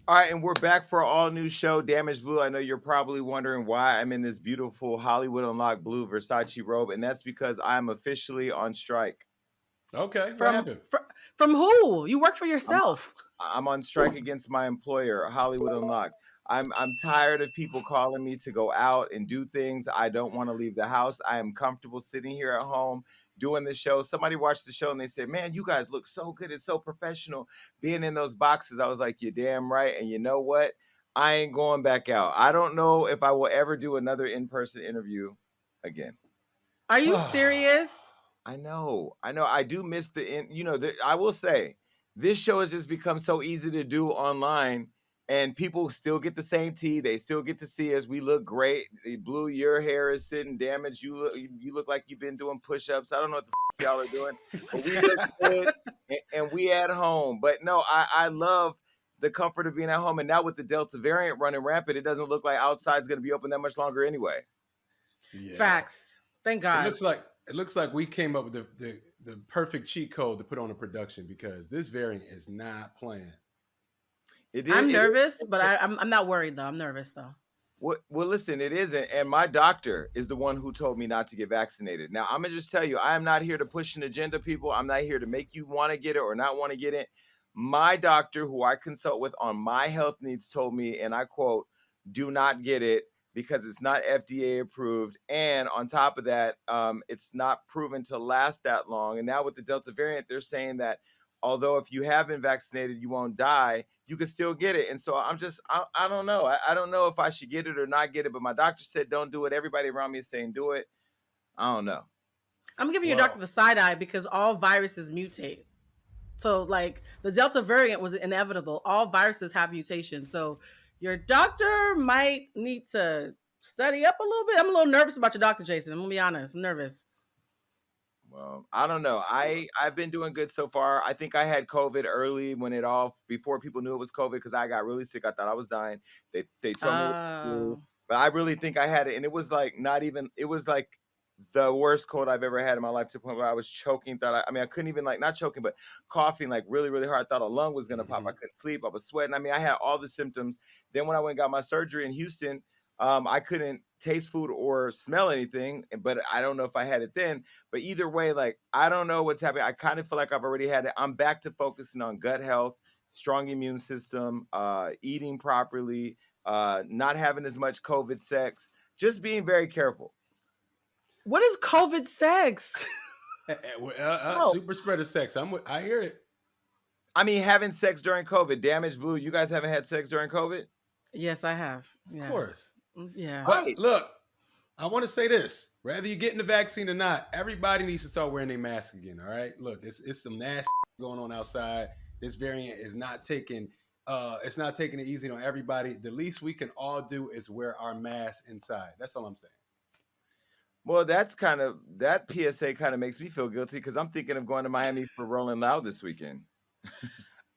All right, and we're back for our all new show, Damage Blue. I know you're probably wondering why I'm in this beautiful Hollywood Unlocked blue Versace robe, and that's because I'm officially on strike. Okay, what From happened? from who? You work for I'm yourself. I'm on strike against my employer, Hollywood Unlocked. I'm tired of people calling me to go out and do things. I don't want to leave the house. I am comfortable sitting here at home doing the show. Somebody watched the show and they said, "Man, you guys look so good. It's so professional being in those boxes." I was like, "You're damn right." And you know what? I ain't going back out. I don't know if I will ever do another in-person interview again. Are you serious? I know. I know. I do miss I will say this show has just become so easy to do online and people still get the same tea. They still get to see us. We look great. Blue, your hair is sitting damaged. You look like you've been doing push-ups. I don't know what the y'all are doing, but we look good and we at home. But no, I love the comfort of being at home. And now with the Delta variant running rampant, it doesn't look like outside's going to be open that much longer anyway. Yeah. Facts. Thank It God. looks like we came up with the perfect cheat code to put on a production because this variant is not playing. I'm It nervous, is. but I'm not worried though. I'm nervous though. Well, listen, it isn't. And my doctor is the one who told me not to get vaccinated. Now, I'm going to just tell you, I am not here to push an agenda, people. I'm not here to make you want to get it or not want to get it. My doctor, who I consult with on my health needs, told me, and I quote, do not get it because it's not FDA approved. And on top of that, it's not proven to last that long. And now with the Delta variant, they're saying that although if you have been vaccinated, you won't die, you can still get it. And so I don't know. I don't know if I should get it or not get it, but my doctor said don't do it. Everybody around me is saying do it. I don't know. I'm giving your doctor Well, the side eye because all viruses mutate. So like the Delta variant was inevitable. All viruses have mutations. So your doctor might need to study up a little bit. I'm a little nervous about your doctor, Jason. I'm gonna be honest. I'm nervous. Well, I don't know. I've been doing good so far. I think I had COVID early when it all before people knew it was COVID because I got really sick. I thought I was dying. They told me it was flu, Oh. but I really think I had it, and it was like not even. It was like the worst cold I've ever had in my life to the point where I was choking. I mean, I couldn't even like not choking, but coughing like really, really hard. I thought a lung was gonna pop. I mhm. couldn't sleep. I was sweating. I mean, I had all the symptoms. Then when I went and got my surgery in Houston, I couldn't taste food or smell anything, but I don't know if I had it then. But either way, like I don't know what's happening. I kind of feel like I've already had it. I'm back to focusing on gut health, strong immune system, eating properly, not having as much COVID sex, just being very careful. What is COVID sex? Oh, Super spreader sex. I hear it. I mean, having sex during COVID, damage blue. You guys haven't had sex during COVID? Yes, I have. Of Yeah. course. Yeah. But Right. look, I want to say this: whether you're getting the vaccine or not, everybody needs to start wearing their mask again. All right. Look, it's some nasty going on outside. This variant is not taking it's not taking it easy on everybody. The least we can all do is wear our mask inside. That's all I'm saying. Well, that PSA kind of makes me feel guilty because I'm thinking of going to Miami for Rolling Loud this weekend.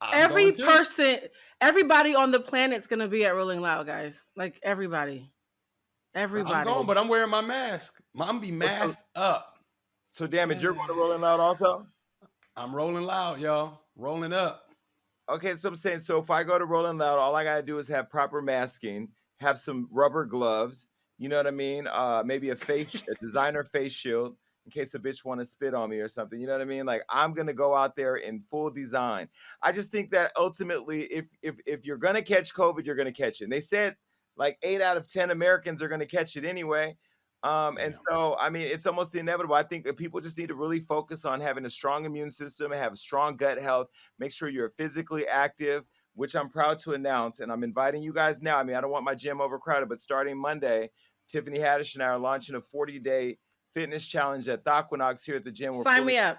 I'm Every going to. person, everybody on the planet's gonna be at Rolling Loud, guys. Like everybody. I'm Everybody. going, but I'm wearing my mask. I'm be Oh, so, masked up. so damage, you're going to Rolling Loud also? I'm rolling loud, y'all. Rolling up. Okay, so I'm saying, so if I go to Rolling Loud, all I gotta do is have proper masking, have some rubber gloves, you know what I mean? Maybe a designer face shield in case a bitch want to spit on me or something. You know what I mean? Like I'm gonna go out there in full design. I just think that ultimately, if you're gonna catch COVID, you're gonna catch it. And they said like 8 out of 10 Americans are gonna catch it anyway. And Damn. so, I mean, it's almost inevitable. I think that people just need to really focus on having a strong immune system and have strong gut health. Make sure you're physically active, which I'm proud to announce. And I'm inviting you guys now. I mean, I don't want my gym overcrowded, but starting Monday, Tiffany Haddish and I are launching a 40-day fitness challenge at Aquanox here at the gym. Sign me up.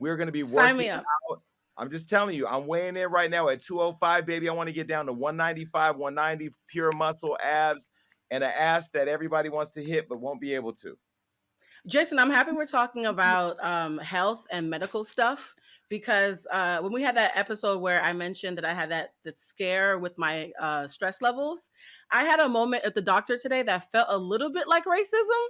We're going to be Sign me working up. out. I'm just telling you, I'm weighing in right now at 205, baby. I want to get down to 195, 190, pure muscle, abs, and an ass that everybody wants to hit but won't be able to. Jason, I'm happy we're talking about health and medical stuff because when we had that episode where I mentioned that I had that scare with my stress levels, I had a moment at the doctor today that felt a little bit like racism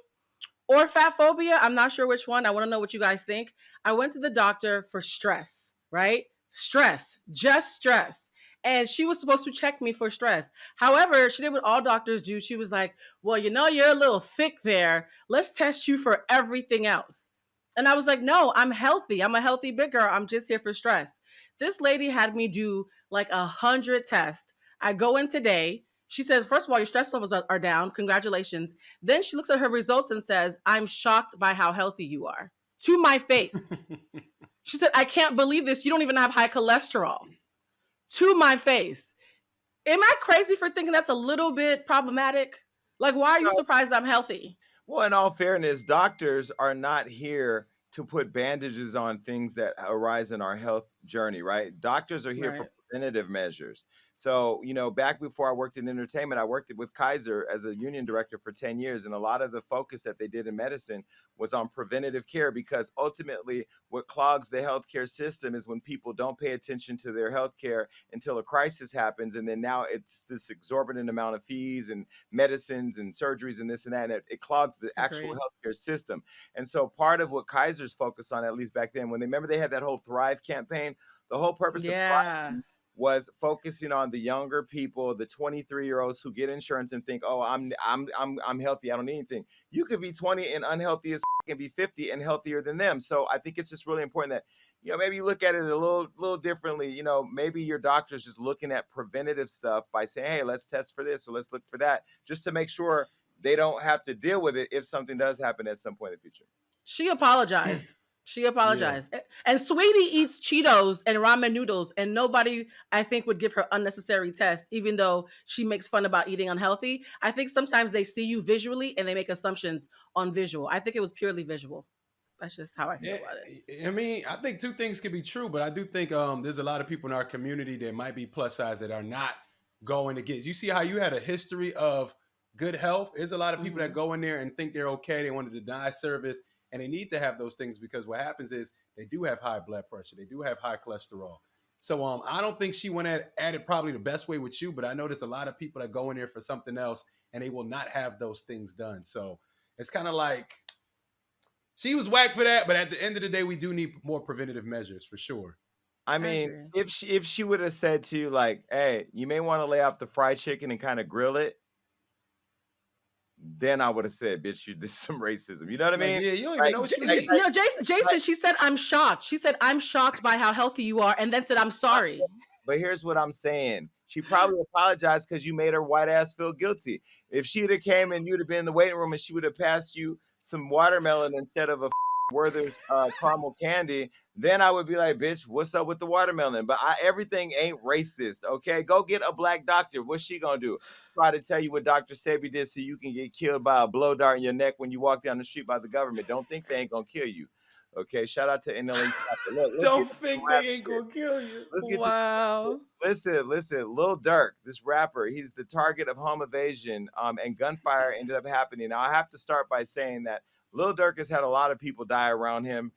or fat phobia. I'm not sure which one. I want to know what you guys think. I went to the doctor for stress, right? Stress, just stress. and she was supposed to check me for stress. However, she did what all doctors do. She was like, well, you're a little thick there. Let's test you for everything else. And I was like, no, I'm healthy. I'm a healthy big girl. I'm just here for stress. This lady had me do like 100 tests. I go in today. She says, first of all, your stress levels are down. Congratulations. Then she looks at her results and says, I'm shocked by how healthy you are. To my face. She said, I can't believe this. You don't even have high cholesterol. To my face. Am I crazy for thinking that's a little bit problematic? Like, why are you surprised I'm healthy? Well, in all fairness, doctors are not here to put bandages on things that arise in our health journey, right? Doctors are here for Right. preventative measures. So, back before I worked in entertainment, I worked with Kaiser as a union director for 10 years. And a lot of the focus that they did in medicine was on preventative care, because ultimately what clogs the healthcare system is when people don't pay attention to their healthcare until a crisis happens. And then now it's this exorbitant amount of fees and medicines and surgeries and this and that, and it clogs the actual Agreed. healthcare system. And so part of what Kaiser's focused on, at least back then, when they remember they had that whole Thrive campaign, the whole purpose of Yeah. Thrive was focusing on the younger people, the 23-year-olds who get insurance and think, "Oh, I'm healthy. I don't need anything." You could be 20 and unhealthy as and be 50 and healthier than them. So I think it's just really important that maybe you look at it a little differently. Maybe your doctor's just looking at preventative stuff by saying, "Hey, let's test for this or let's look for that," just to make sure they don't have to deal with it if something does happen at some point in the future. She apologized. She Yeah. apologized. And Sweetie eats Cheetos and ramen noodles, and nobody, I think, would give her unnecessary tests, even though she makes fun about eating unhealthy. I think sometimes they see you visually and they make assumptions on visual. I think it was purely visual. That's just how I feel Yeah, about it. I mean, I think two things can be true, but I do think there's a lot of people in our community that might be plus size that are not going to get. You see how you had a history of good health? There's a lot of people that Hmm. go in there and think they're okay. They want to deny service, and they need to have those things because what happens is they do have high blood pressure, they do have high cholesterol. So I don't think she went at it probably the best way with you, but I know there's a lot of people that go in there for something else and they will not have those things done. So it's kind of like she was whack for that, but at the end of the day, we do need more preventative measures for sure. I I mean, agree. if she would have said to you like, "Hey, you may want to lay off the fried chicken and kind of grill it," then I would have said, "Bitch, this is some racism." You know what I Like, mean? yeah, you don't even Like, know what she was like, eating. Jason, she said, I'm shocked. She said, I'm shocked by how healthy you are, and then said, I'm sorry. but here's what I'm saying. She probably apologized because you made her white ass feel guilty. If she'd have came and you'd have been in the waiting room and she would have passed you some watermelon instead of a Werther's caramel candy, then I would be like, "Bitch, what's up with the watermelon?" But everything ain't racist, okay? Go get a black doctor. What's she gonna do? Try to tell you what Dr. Sebi did so you can get killed by a blow dart in your neck when you walk down the street by the government. Don't think they ain't gonna kill you. Okay, shout out to NLA Chapter. Look, let's get Don't to some think rap they ain't shit. gonna kill you. Let's get to some Wow. listen. Lil Durk, this rapper, he's the target of home invasion, and gunfire ended up happening. Now I have to start by saying that Lil Durk has had a lot of people die around him.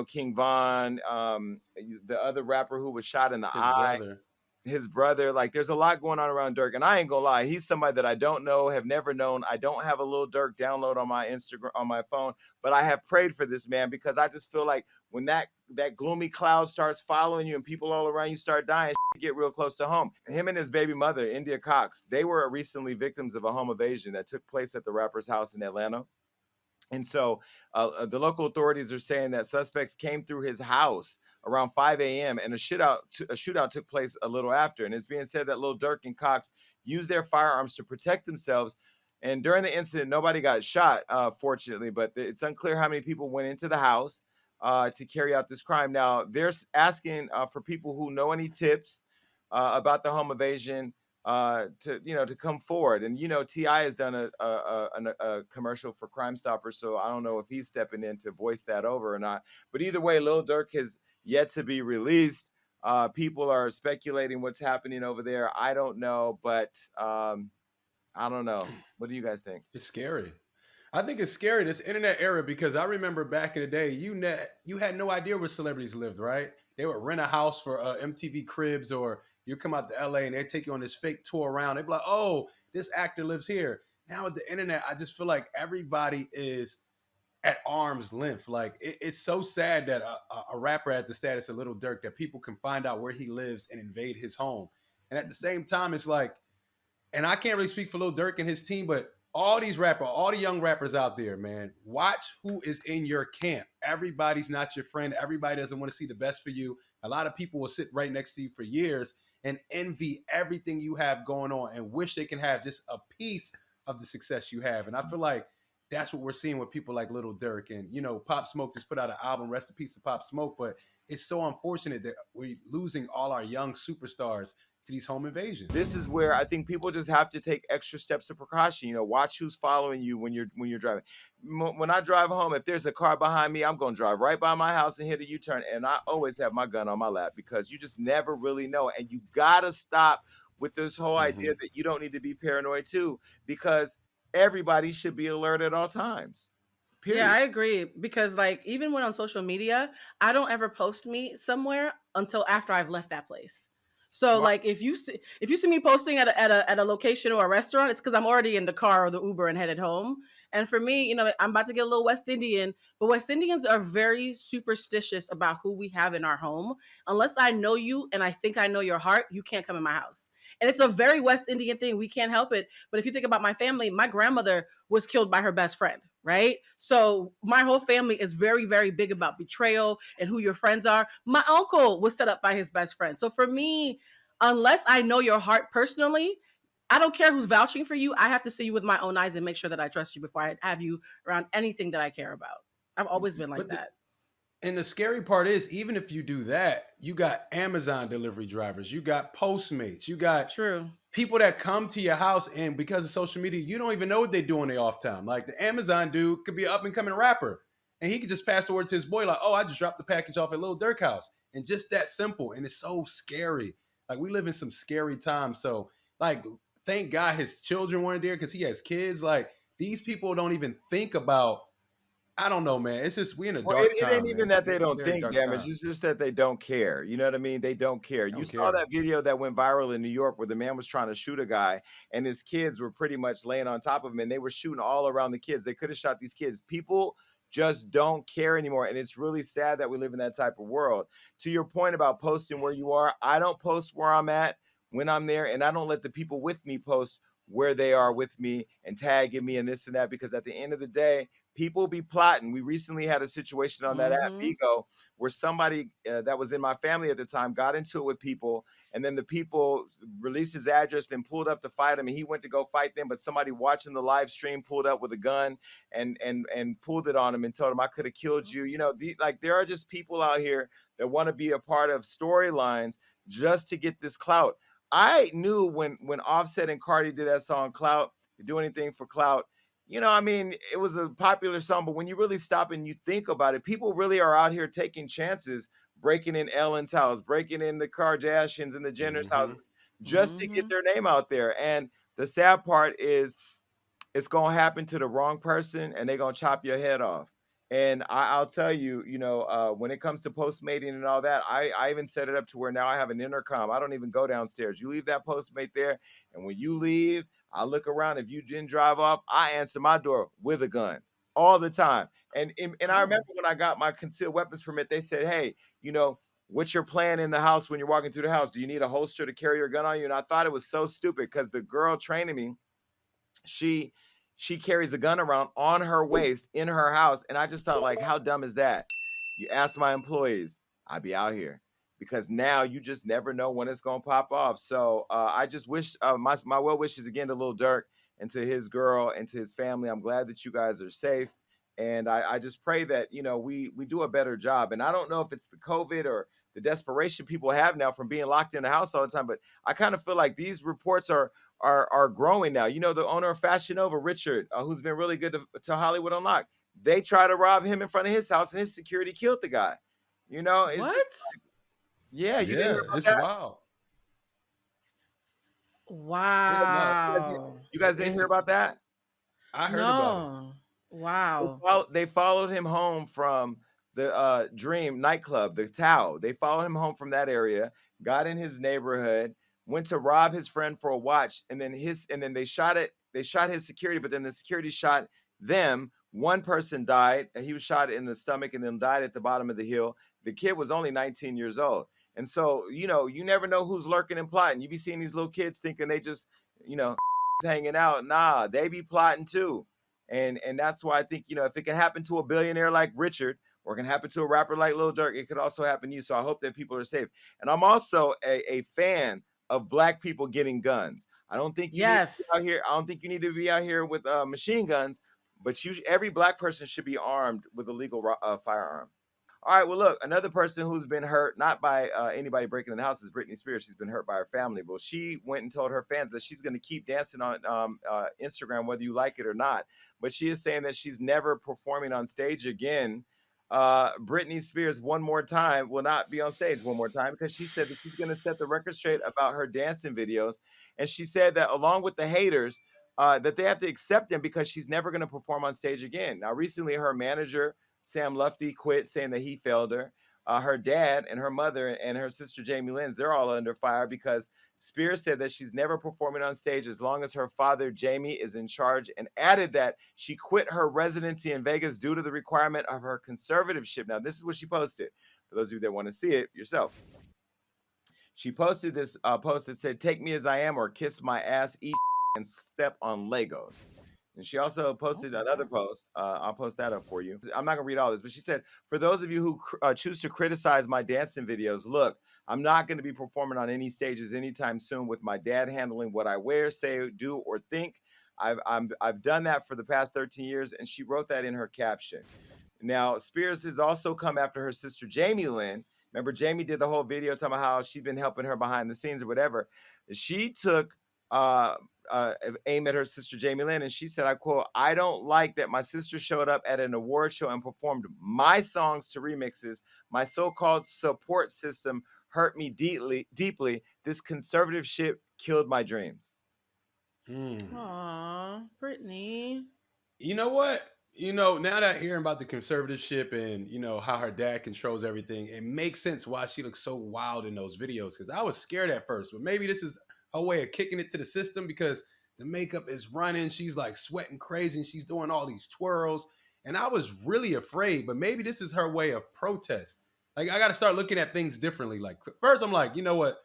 King Von, the other rapper who was shot in the His eye, brother. his brother. Like, there's a lot going on around Durk, and I ain't gonna lie, he's somebody that I don't know, have never known. I don't have a Lil Durk download on my Instagram on my phone, but I have prayed for this man because I just feel like when that gloomy cloud starts following you and people all around you start dying, get real close to home. Him and his baby mother, India Cox, they were recently victims of a home invasion that took place at the rapper's house in Atlanta. And so the local authorities are saying that suspects came through his house around 5 a.m. and a shootout took place a little after. And it's being said that Lil Durk and Cox used their firearms to protect themselves. And during the incident, nobody got shot, fortunately, but it's unclear how many people went into the house to carry out this crime. Now, they're asking for people who know any tips about the home invasion to come forward. And Ti has done a commercial for Crime Stoppers, so I don't know if he's stepping in to voice that over or not. But either way, Lil Durk has yet to be released. People are speculating what's happening over there. I don't know, but I don't know. What do you guys think? It's scary. I think it's scary this internet era because I remember back in the day, you had no idea where celebrities lived, right? They would rent a house for MTV Cribs, or you come out to LA and they take you on this fake tour around. They'd be like, "Oh, this actor lives here." Now with the internet, I just feel like everybody is at arm's length. Like it's so sad that a rapper at the status of Little Durk that people can find out where he lives and invade his home. And at the same time, it's like, and I can't really speak for Lil Durk and his team, but all these rappers, all the young rappers out there, man, watch who is in your camp. Everybody's not your friend. Everybody doesn't want to see the best for you. A lot of people will sit right next to you for years and envy everything you have going on and wish they can have just a piece of the success you have. And I feel like that's what we're seeing with people like Little Durk. And, you know, Pop Smoke just put out an album, rest in peace to Pop Smoke. But it's so unfortunate that we're losing all our young superstars to these home invasions. This is where I think people just have to take extra steps of precaution. You know, watch who's following you when you're driving. When I drive home, if there's a car behind me, I'm going to drive right by my house and hit a U-turn. And I always have my gun on my lap because you just never really know. And you got to stop with this whole idea that you don't need to be paranoid too, because everybody should be alert at all times. Period. Yeah, I agree because like even when on social media, I don't ever post me somewhere until after I've left that place. So Smart. like if you see me posting at a location or a restaurant, it's because I'm already in the car or the Uber and headed home. And for me, you know, I'm about to get a little West Indian, but West Indians are very superstitious about who we have in our home. Unless I know you and I think I know your heart, you can't come in my house. And it's a very West Indian thing. We can't help it. But if you think about my family, my grandmother was killed by her best friend, right? So my whole family is very, very big about betrayal and who your friends are. My uncle was set up by his best friend. So for me, unless I know your heart personally, I don't care who's vouching for you. I have to see you with my own eyes and make sure that I trust you before I have you around anything that I care about. I've always been like that. And the scary part is, even if you do that, you got Amazon delivery drivers, you got Postmates, you got True people that come to your house, and because of social media, you don't even know what they do on their off time. Like the Amazon dude could be an up and coming rapper, and he could just pass the word to his boy, like, "Oh, I just dropped the package off at Lil Durk house," and just that simple. And it's so scary. Like we live in some scary times. So, like, thank God his children weren't there because he has kids. Like these people don't even think about. I don't know, man. It's just we in a Well, dark it ain't time, man. even that they It's a don't very think dark damage. time. It's just that they don't care. You know what I mean? They don't care. They You don't saw care. that video that went viral in New York where the man was trying to shoot a guy and his kids were pretty much laying on top of him and they were shooting all around the kids. They could have shot these kids. People just don't care anymore. And it's really sad that we live in that type of world. To your point about posting where you are, I don't post where I'm at when I'm there, and I don't let the people with me post where they are with me and tagging me and this and that, because at the end of the day, people be plotting. We recently had a situation on that app, Mm-hmm. Vigo, where somebody that was in my family at the time got into it with people, and then the people released his address, then pulled up to fight him, and he went to go fight them, but somebody watching the live stream pulled up with a gun and pulled it on him and told him, "I could have killed you." You know, like there are just people out here that want to be a part of storylines just to get this clout. I knew when Offset and Cardi did that song Clout, to do anything for clout. You know, I mean, it was a popular song, but when you really stop and you think about it, people really are out here taking chances, breaking in Ellen's house, breaking in the Kardashians and the Jenner's Mm-hmm. houses just to get Mm-hmm. their name out there. And the sad part is it's gonna happen to the wrong person and they're gonna chop your head off. And I'll tell you, you know, when it comes to postmating and all that, I even set it up to where now I have an intercom. I don't even go downstairs. You leave that postmate there, and when you leave, I look around. If you didn't drive off, I answer my door with a gun all the time. And I Oh. remember when I got my concealed weapons permit, they said, "Hey, you know, what's your plan in the house when you're walking through the house? Do you need a holster to carry your gun on you?" And I thought it was so stupid because the girl training me, she she carries a gun around on her waist in her house, and I just thought, like, how dumb is that? You ask my employees, I be out here, because now you just never know when it's gonna pop off. So I just wish my well wishes again to Lil Durk and to his girl and to his family. I'm glad that you guys are safe, and I just pray that, you know, we do a better job. And I don't know if it's the COVID or the desperation people have now from being locked in the house all the time, but I kind of feel like these reports are growing now. You know, the owner of Fashion Nova, Richard, who's been really good to Hollywood Unlocked, they try to rob him in front of his house, and his security killed the guy. You know, it's just What? yeah. You didn't hear Yeah, about it's that? wild. It's not. Wow. You guys didn't It's. hear about that? I heard about it. No. Wow. They followed him home from the Dream nightclub, the Tao. They followed him home from that area, got in his neighborhood, went to rob his friend for a watch, and then they shot it. They shot his security, but then the security shot them. One person died, and he was shot in the stomach and then died at the bottom of the hill. The kid was only 19 years old. And so, you never know who's lurking and plotting. You be seeing these little kids thinking they just, you know, hanging out. Nah, they be plotting too. And that's why I think, if it can happen to a billionaire like Richard, or it can happen to a rapper like Lil Durk, it could also happen to you. So I hope that people are safe. And I'm also a fan of black people getting guns. I don't think you need to be out Yes. here. I don't think you need to be out here with machine guns, but every black person should be armed with a legal firearm. All right. Well, look, another person who's been hurt, not by anybody breaking in the house, is Britney Spears. She's been hurt by her family. Well, she went and told her fans that she's going to keep dancing on Instagram, whether you like it or not. But she is saying that she's never performing on stage again. Britney Spears, one more time, will not be on stage one more time because she said that she's going to set the record straight about her dancing videos. And she said that along with the haters, that they have to accept them because she's never going to perform on stage again. Now, recently, her manager, Sam Lufty, quit, saying that he failed her. Her dad and her mother and her sister Jamie Lynn's, they're all under fire because Spears said that she's never performing on stage as long as her father Jamie is in charge, and added that she quit her residency in Vegas due to the requirement of her conservatorship. Now, this is what she posted. For those of you that want to see it yourself, she posted this post that said, "Take me as I am, or kiss my ass, eat and step on Legos." And she also posted another post. I'll post that up for you. I'm not going to read all this, but she said, "For those of you who choose to criticize my dancing videos, look, I'm not going to be performing on any stages anytime soon with my dad handling what I wear, say, do, or think. I've done that for the past 13 years." And she wrote that in her caption. Now, Spears has also come after her sister Jamie Lynn. Remember, Jamie did the whole video talking about how she'd been helping her behind the scenes or whatever. She took uh, aim at her sister Jamie Lynn, and she said, I quote, "I don't like that my sister showed up at an award show and performed my songs to remixes. My so-called support system hurt me deeply. Deeply. This conservative shit killed my dreams." Aw, Brittany. You know what? Now that hearing about the conservatorship and how her dad controls everything, it makes sense why she looks so wild in those videos. Because I was scared at first, but maybe this is her way of kicking it to the system because the makeup is running. She's like sweating crazy and she's doing all these twirls. And I was really afraid, but maybe this is her way of protest. Like, I got to start looking at things differently. Like, first, I'm like, you know what?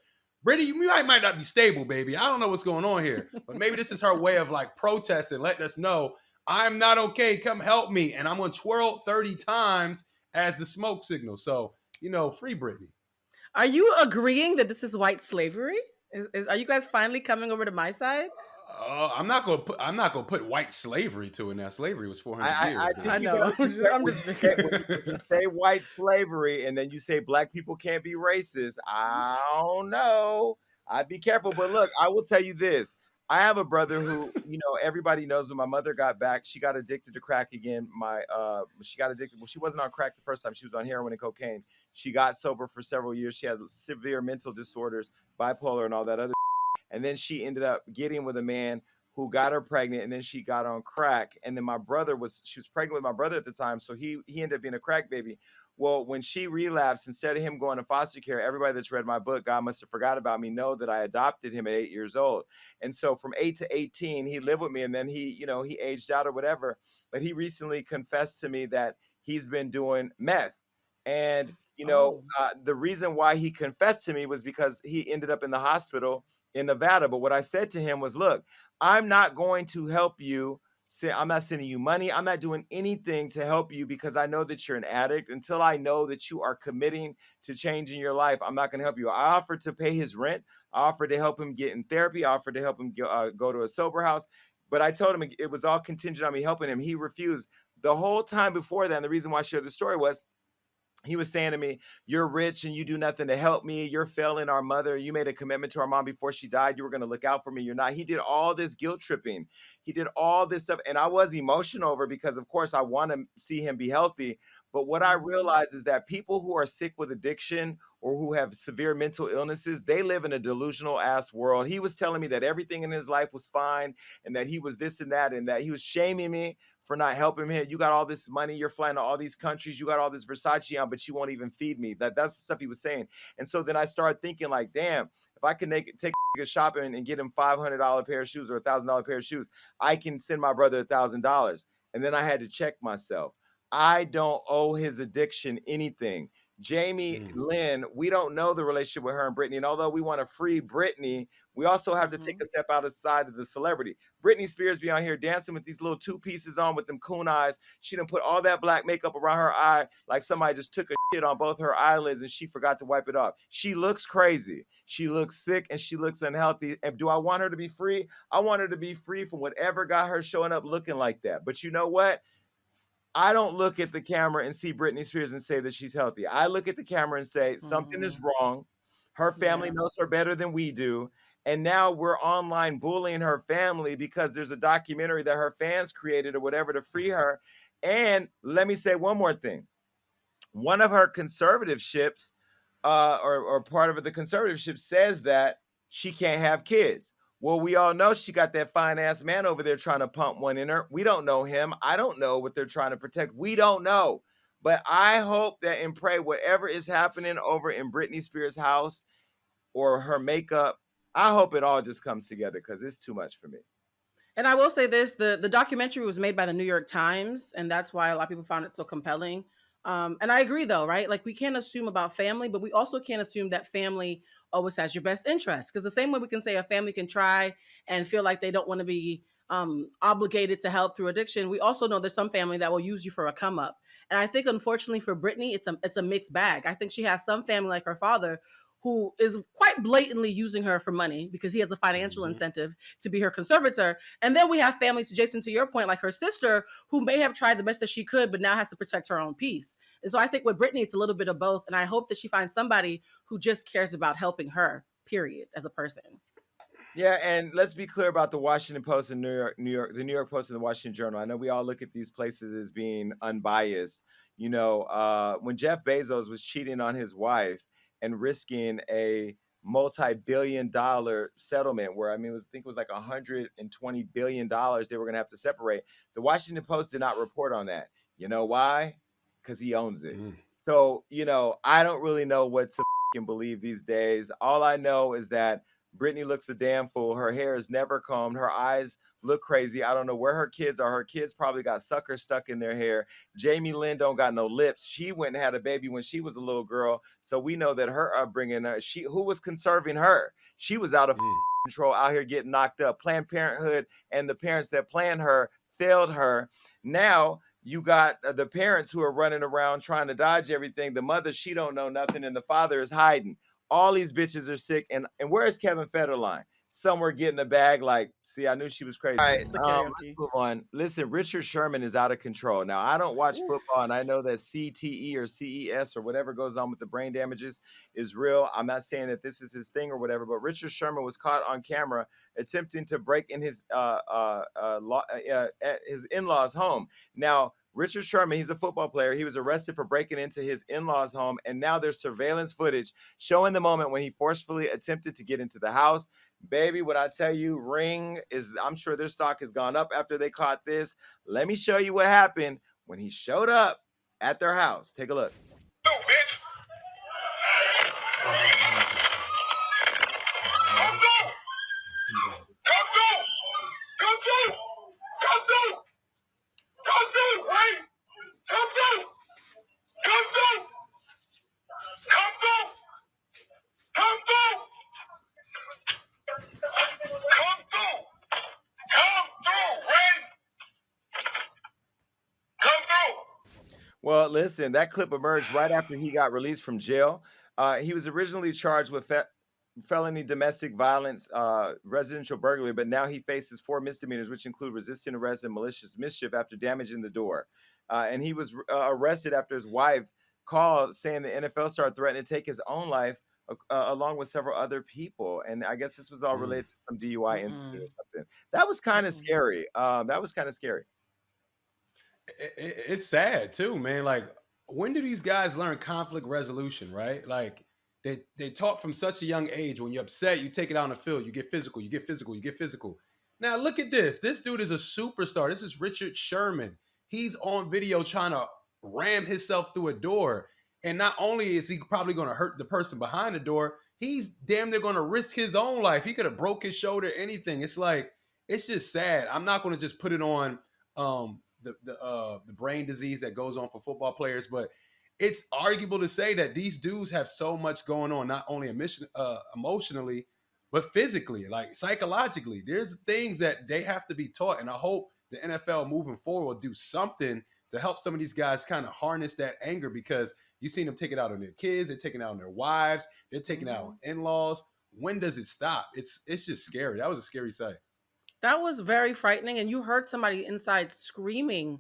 Brittany, you might not be stable, baby. I don't know what's going on here, but maybe this is her way of like protesting, letting us know I'm not okay. Come help me. And I'm going to twirl 30 times as the smoke signal. So, free Britney. Are you agreeing that this is white slavery? Are you guys finally coming over to my side? I'm not gonna put white slavery to it. Now, slavery was 400 years. I I think you know. got I'm just when you say white slavery and then you say black people can't be racist. I don't know. I'd be careful. But look, I will tell you this. I have a brother who, everybody knows when my mother got back, she got addicted to crack again. She got addicted. Well, she wasn't on crack the first time. She was on heroin and cocaine. She got sober for several years. She had severe mental disorders, bipolar, and all that other. And then she ended up getting with a man who got her pregnant, and then she got on crack. And then she was pregnant with my brother at the time, so he ended up being a crack baby. Well, when she relapsed, instead of him going to foster care, everybody that's read my book, God Must Have Forgot About Me, know that I adopted him at 8 years old. And so from 8 to 18, he lived with me, and then he aged out or whatever. But he recently confessed to me that he's been doing meth. And the reason why he confessed to me was because he ended up in the hospital in Nevada. But what I said to him was, look, I'm not going to help you. I'm not sending you money. I'm not doing anything to help you because I know that you're an addict. Until I know that you are committing to changing your life, I'm not going to help you. I offered to pay his rent. I offered to help him get in therapy. I offered to help him go to a sober house. But I told him it was all contingent on me helping him. He refused. The whole time before that, and the reason why I shared the story was, he was saying to me, "You're rich and you do nothing to help me. You're failing our mother. You made a commitment to our mom before she died. You were going to look out for me. You're not." He did all this guilt tripping. He did all this stuff. And I was emotional over because, of course, I want to see him be healthy. But what I realize is that people who are sick with addiction or who have severe mental illnesses, they live in a delusional ass world. He was telling me that everything in his life was fine and that he was this and that he was shaming me for not helping him. "You got all this money, you're flying to all these countries, you got all this Versace on, but you won't even feed me." That's the stuff he was saying. And so then I started thinking like, damn, if I can take a shopping and get him $500 pair of shoes or $1,000 pair of shoes, I can send my brother $1,000. And then I had to check myself. I don't owe his addiction anything. Jamie Lynn, we don't know the relationship with her and Britney. And although we want to free Britney, we also have to take a step outside of the celebrity. Britney Spears be on here dancing with these little two pieces on with them coon eyes. She done put all that black makeup around her eye like somebody just took a shit on both her eyelids and she forgot to wipe it off. She looks crazy. She looks sick and she looks unhealthy. And do I want her to be free? I want her to be free from whatever got her showing up looking like that. But you know what? I don't look at the camera and see Britney Spears and say that she's healthy. I look at the camera and say something is wrong. Her family knows her better than we do. And now we're online bullying her family because there's a documentary that her fans created or whatever to free her. And let me say one more thing. One of her conservativeships, or part of the conservativeship says that she can't have kids. Well, we all know she got that fine ass man over there trying to pump one in her. We don't know him. I don't know what they're trying to protect. We don't know. But I hope that and pray whatever is happening over in Britney Spears' house or her makeup, I hope it all just comes together because it's too much for me. And I will say this: the documentary was made by the New York Times, and that's why a lot of people found it so compelling. And I agree, though, right? Like we can't assume about family, but we also can't assume that family always has your best interest. Because the same way we can say a family can try and feel like they don't want to be obligated to help through addiction, we also know there's some family that will use you for a come up. And I think, unfortunately, for Britney, it's a mixed bag. I think she has some family, like her father, who is quite blatantly using her for money because he has a financial incentive to be her conservator. And then we have families, Jason, to your point, like her sister, who may have tried the best that she could, but now has to protect her own peace. And so I think with Britney, it's a little bit of both. And I hope that she finds somebody who just cares about helping her, period, as a person. Yeah, and let's be clear about the Washington Post and the New York Post and the Washington Journal. I know we all look at these places as being unbiased. When Jeff Bezos was cheating on his wife and risking a multi-billion-dollar settlement where I think it was like $120 billion they were going to have to separate. The Washington Post did not report on that. You know why? Because he owns it. So, I don't really know what to believe these days. All I know is that Britney looks a damn fool. Her hair is never combed. Her eyes look crazy. I don't know where her kids are. Her kids probably got suckers stuck in their hair. Jamie Lynn don't got no lips. She went and had a baby when she was a little girl. So we know that her upbringing, who was conserving her? She was out of control, out here getting knocked up. Planned Parenthood and the parents that planned her failed her. Now you got the parents who are running around trying to dodge everything. The mother, she don't know nothing, and the father is hiding. All these bitches are sick. And where's Kevin Federline? Somewhere getting a bag like, see, I knew she was crazy. All right, let's move on. Listen, Richard Sherman is out of control. Now, I don't watch football, and I know that CTE or CES or whatever goes on with the brain damages is real. I'm not saying that this is his thing or whatever, but Richard Sherman was caught on camera attempting to break in his in-laws' home. Now, Richard Sherman, he's a football player. He was arrested for breaking into his in-laws' home, and now there's surveillance footage showing the moment when he forcefully attempted to get into the house. Baby, what I tell you, I'm sure their stock has gone up after they caught this. Let me show you what happened when he showed up at their house. Take a look. No, bitch. Come through. Come through. Come through. Come through. Come through, right? Come through. Come through. Come through. Come through. Come through. Come through, right? Come through. Well, listen, that clip emerged right after he got released from jail. He was originally charged with felony domestic violence, residential burglary, but now he faces 4 misdemeanors, which include resisting arrest and malicious mischief after damaging the door. And he was arrested after his wife called saying the NFL star threatened to take his own life along with several other people. And I guess this was all related to some DUI incident or something. That was kind of scary. It's sad too, man. Like, when do these guys learn conflict resolution, right? Like, they taught from such a young age. When you're upset, you take it out on the field. You get physical. You get physical. You get physical. Now look at this. This dude is a superstar. This is Richard Sherman. He's on video trying to ram himself through a door. And not only is he probably going to hurt the person behind the door, he's damn near going to risk his own life. He could have broke his shoulder, anything. It's like, it's just sad. I'm not going to just put it on the brain disease that goes on for football players, but it's arguable to say that these dudes have so much going on, not only emotionally, but physically, like psychologically. There's things that they have to be taught. And I hope the NFL moving forward will do something to help some of these guys kind of harness that anger, because you've seen them take it out on their kids, they're taking it out on their wives, they're taking it out on in-laws. When does it stop? It's just scary. That was a scary sight. That was very frightening. And you heard somebody inside screaming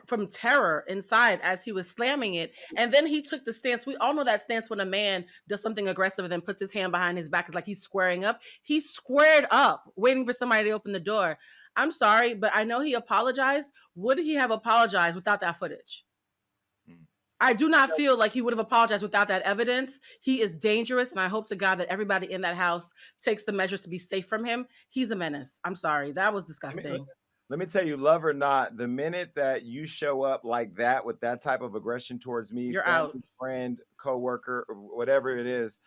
from terror inside as he was slamming it. And then he took the stance. We all know that stance when a man does something aggressive and then puts his hand behind his back. It's like he's squaring up. He squared up, waiting for somebody to open the door. I'm sorry, but I know he apologized. Would he have apologized without that footage? I do not feel like he would have apologized without that evidence. He is dangerous, and I hope to God that everybody in that house takes the measures to be safe from him. He's a menace. I'm sorry. That was disgusting. Let me tell you, love or not, the minute that you show up like that with that type of aggression towards me, You're family, out. friend, coworker, or whatever it is,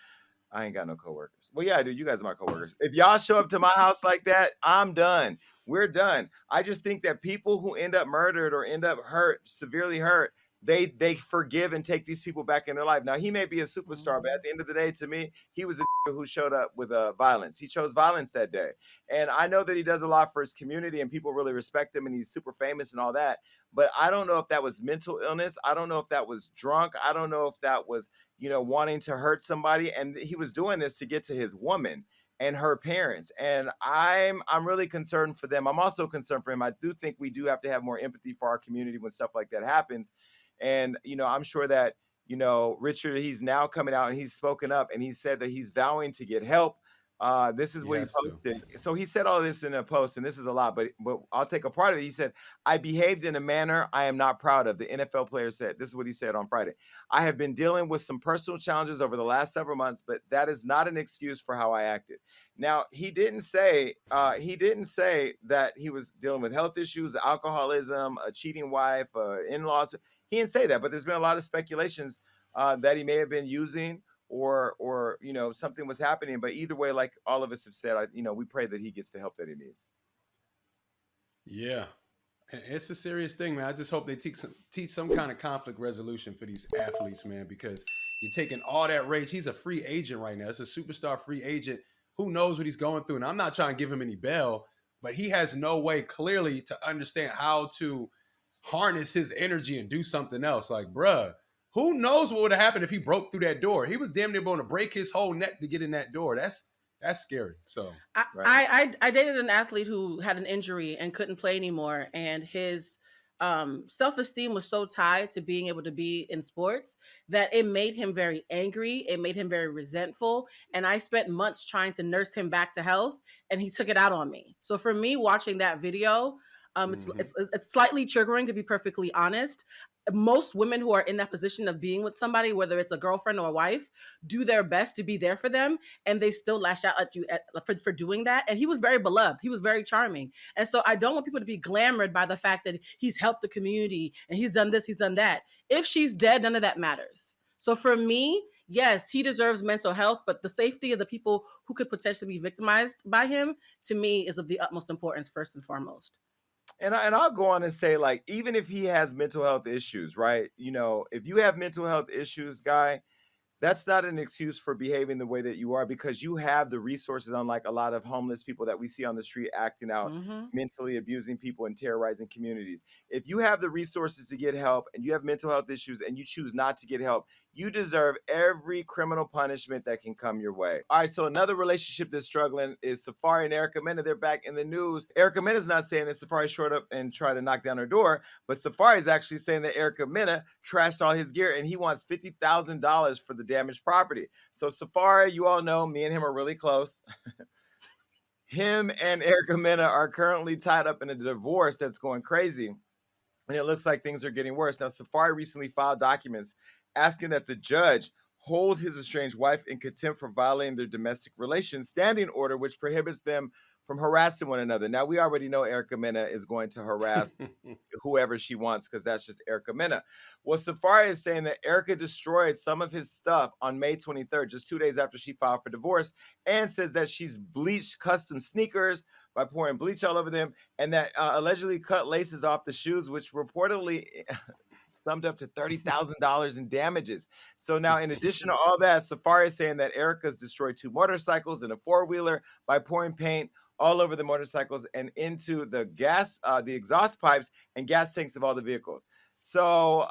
I ain't got no coworkers. Well, yeah, I do. You guys are my coworkers. If y'all show up to my house like that, I'm done. We're done. I just think that people who end up murdered or end up hurt, severely hurt, they forgive and take these people back in their life. Now, he may be a superstar, but at the end of the day, to me, he was a who showed up with violence. He chose violence that day. And I know that he does a lot for his community and people really respect him and he's super famous and all that. But I don't know if that was mental illness. I don't know if that was drunk. I don't know if that was, wanting to hurt somebody. And he was doing this to get to his woman and her parents. And I'm really concerned for them. I'm also concerned for him. I do think we do have to have more empathy for our community when stuff like that happens. And, I'm sure that, Richard, he's now coming out and he's spoken up and he said that he's vowing to get help. This is what he posted. So he said all this in a post, and this is a lot, but I'll take a part of it. He said, I behaved in a manner I am not proud of. The NFL player said, this is what he said on Friday. I have been dealing with some personal challenges over the last several months, but that is not an excuse for how I acted. Now, he didn't say that he was dealing with health issues, alcoholism, a cheating wife, in-laws. He didn't say that, but there's been a lot of speculations that he may have been using or something was happening. But either way, like all of us have said, we pray that he gets the help that he needs. Yeah, it's a serious thing, man. I just hope they teach some kind of conflict resolution for these athletes, man, because you're taking all that rage. He's a free agent right now. It's a superstar free agent. Who knows what he's going through? And I'm not trying to give him any bail, but he has no way clearly to understand how to harness his energy and do something else. Like, bruh, who knows what would have happened if he broke through that door? He was damn near going to break his whole neck to get in that door. That's scary. So I dated an athlete who had an injury and couldn't play anymore, and his self-esteem was so tied to being able to be in sports that it made him very angry. It made him very resentful, and I spent months trying to nurse him back to health, and he took it out on me. So for me, watching that video, it's slightly triggering, to be perfectly honest. Most women who are in that position of being with somebody, whether it's a girlfriend or a wife, do their best to be there for them, and they still lash out at you for doing that. And he was very beloved. He was very charming. And so I don't want people to be glamored by the fact that he's helped the community and he's done this, he's done that. If she's dead, none of that matters. So for me, yes, he deserves mental health, but the safety of the people who could potentially be victimized by him, to me, is of the utmost importance, first and foremost. And I'll go on and say, like, even if he has mental health issues, right? If you have mental health issues, guy, that's not an excuse for behaving the way that you are, because you have the resources, unlike a lot of homeless people that we see on the street acting out, mentally abusing people and terrorizing communities. If you have the resources to get help and you have mental health issues and you choose not to get help, you deserve every criminal punishment that can come your way. All right, so another relationship that's struggling is Safaree and Erica Mena. They're back in the news. Erica Mena's not saying that Safaree showed up and tried to knock down her door, but Safaree is actually saying that Erica Mena trashed all his gear and he wants $50,000 for the damaged property. So Safaree, you all know, me and him are really close. Him and Erica Mena are currently tied up in a divorce that's going crazy, and it looks like things are getting worse. Now, Safaree recently filed documents asking that the judge hold his estranged wife in contempt for violating their domestic relations standing order, which prohibits them from harassing one another. Now, we already know Erica Mena is going to harass whoever she wants, because that's just Erica Mena. Well, Safaree is saying that Erica destroyed some of his stuff on May 23rd, just 2 days after she filed for divorce, and says that she's bleached custom sneakers by pouring bleach all over them, and that allegedly cut laces off the shoes, which reportedly summed up to $30,000 in damages. So now, in addition to all that, Safaree is saying that Erica's destroyed 2 motorcycles and a 4-wheeler by pouring paint all over the motorcycles and into the the exhaust pipes and gas tanks of all the vehicles. So